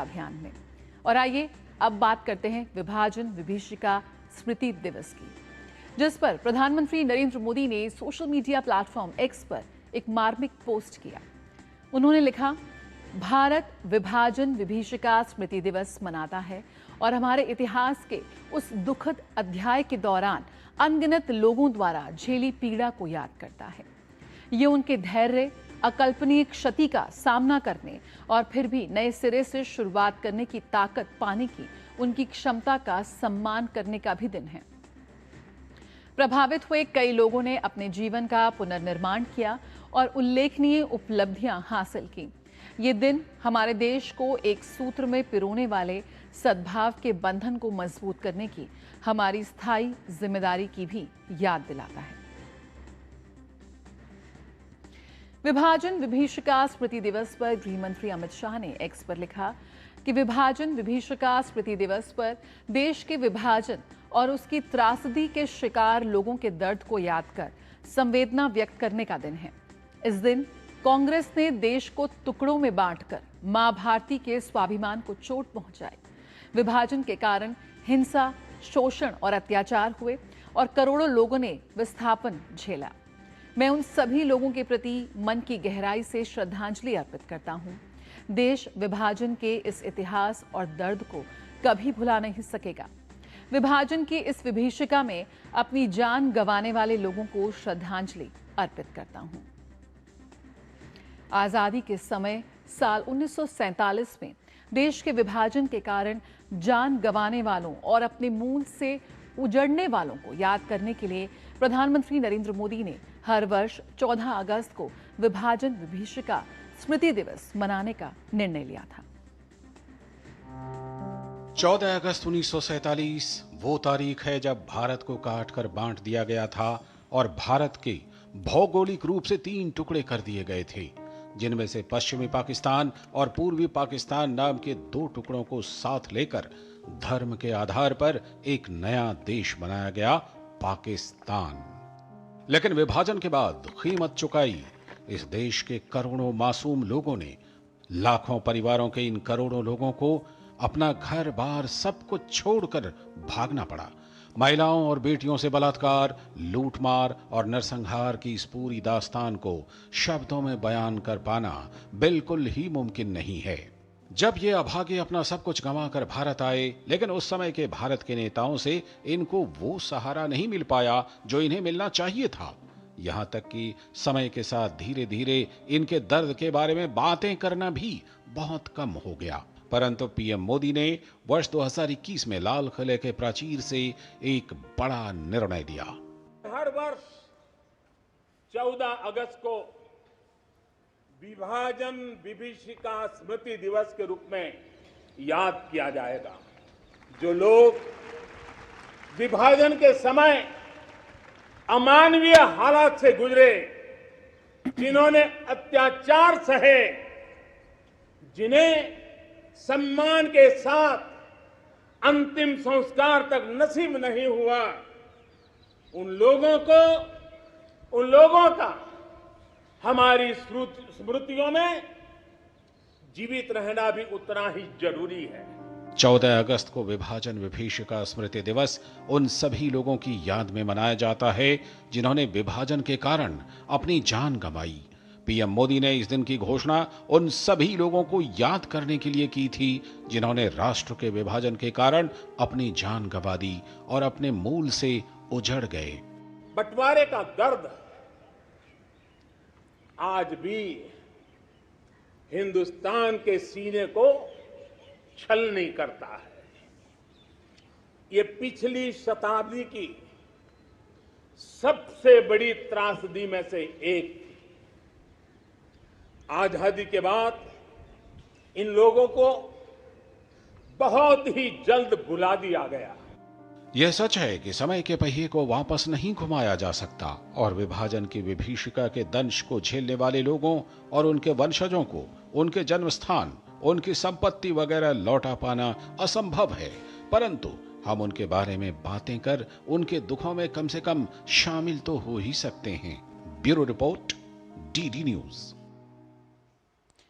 अभियान में। और आइए अब बात करते हैं विभाजन विभीषिका स्मृति दिवस की, जिस पर प्रधानमंत्री नरेंद्र मोदी ने सोशल मीडिया प्लेटफॉर्म एक्स पर एक मार्मिक पोस्ट किया। उन्होंने लिखा, भारत विभाजन विभीषिका स्मृति दिवस मनाता है और हमारे इतिहास के उस दुखद अध्याय के दौरान अनगिनत लोगों द्वारा झेली पीड़ा को याद करता है। ये उनके धैर्य, अकल्पनीय क्षति का सामना करने और फिर भी नए सिरे से शुरुआत करने की ताकत पाने की उनकी क्षमता का सम्मान करने का भी दिन है। प्रभावित हुए कई लोगों ने अपने जीवन का पुनर्निर्माण किया और उल्लेखनीय उपलब्धियां हासिल की। ये दिन हमारे देश को एक सूत्र में पिरोने वाले सद्भाव के बंधन को मजबूत करने की हमारी स्थायी जिम्मेदारी की भी याद दिलाता है। विभाजन विभीषिका स्मृति दिवस पर गृह मंत्री अमित शाह ने एक्स पर लिखा कि विभाजन विभीषिका स्मृति दिवस पर देश के विभाजन और उसकी त्रासदी के शिकार लोगों के दर्द को याद कर संवेदना व्यक्त करने का दिन है। इस दिन कांग्रेस ने देश को टुकड़ों में बांटकर मां भारती के स्वाभिमान को चोट पहुंचाई। विभाजन के कारण हिंसा, शोषण और अत्याचार हुए और करोड़ों लोगों ने विस्थापन झेला। मैं उन सभी लोगों के प्रति मन की गहराई से श्रद्धांजलि अर्पित करता हूं। देश विभाजन के इस इतिहास और दर्द को कभी भुला नहीं सकेगा। विभाजन की इस विभीषिका में अपनी जान गंवाने वाले लोगों को श्रद्धांजलि अर्पित करता हूं। आजादी के समय साल 1947 में देश के विभाजन के कारण जान गंवाने वालों और अपने मूल से उजड़ने वालों को याद करने के लिए प्रधानमंत्री नरेंद्र मोदी ने हर वर्ष 14 अगस्त को विभाजन विभीषिका स्मृति दिवस मनाने का निर्णय लिया था। 14 अगस्त 1947 वो तारीख है जब भारत को काटकर बांट दिया गया था और भारत के भौगोलिक रूप से 3 टुकड़े कर दिए गए थे, जिनमें से पश्चिमी पाकिस्तान और पूर्वी पाकिस्तान नाम के 2 टुकड़ों को साथ लेकर धर्म के आधार पर एक नया देश बनाया गया, पाकिस्तान। लेकिन विभाजन के बाद कीमत चुकाई इस देश के करोड़ों मासूम लोगों ने। लाखों परिवारों के इन करोड़ों लोगों को अपना घर बार सब कुछ छोड़कर भागना पड़ा। महिलाओं और बेटियों से बलात्कार, लूटमार और नरसंहार की इस पूरी दास्तान को शब्दों में बयान कर पाना बिल्कुल ही मुमकिन नहीं है। जब ये अभागे अपना सब कुछ गंवाकर भारत आए, लेकिन उस समय के भारत के नेताओं से इनको वो सहारा नहीं मिल पाया जो इन्हें मिलना चाहिए था। यहां तक कि समय के साथ धीरे धीरे इनके दर्द के बारे में बातें करना भी बहुत कम हो गया। परंतु पीएम मोदी ने वर्ष 2021 में लाल किले के प्राचीर से एक बड़ा निर्णय लिया। हर वर्ष 14 अगस्त को विभाजन विभीषिका स्मृति दिवस के रूप में याद किया जाएगा। जो लोग विभाजन के समय अमानवीय हालात से गुजरे, जिन्होंने अत्याचार सहे, जिन्हें सम्मान के साथ अंतिम संस्कार तक नसीब नहीं हुआ, उन लोगों का हमारी स्मृतियों में जीवित रहना भी उतना ही जरूरी है। 14 अगस्त को विभाजन विभीषिका स्मृति दिवस उन सभी लोगों की याद में मनाया जाता है जिन्होंने विभाजन के कारण अपनी जान गंवाई। पीएम मोदी ने इस दिन की घोषणा उन सभी लोगों को याद करने के लिए की थी जिन्होंने राष्ट्र के विभाजन के कारण अपनी जान गंवा दी और अपने मूल से उजड़ गए। बंटवारे का दर्द आज भी हिंदुस्तान के सीने को छलनी करता है। ये पिछली शताब्दी की सबसे बड़ी त्रासदी में से एक थी। आजादी के बाद इन लोगों को बहुत ही जल्द भुला दिया गया। यह सच है कि समय के पहिए को वापस नहीं घुमाया जा सकता और विभाजन की विभीषिका के दंश को झेलने वाले लोगों और उनके वंशजों को उनके जन्म स्थान, उनकी संपत्ति वगैरह लौटा पाना असंभव है। परंतु हम उनके बारे में बातें कर उनके दुखों में कम से कम शामिल तो हो ही सकते हैं। Bureau report, DD news.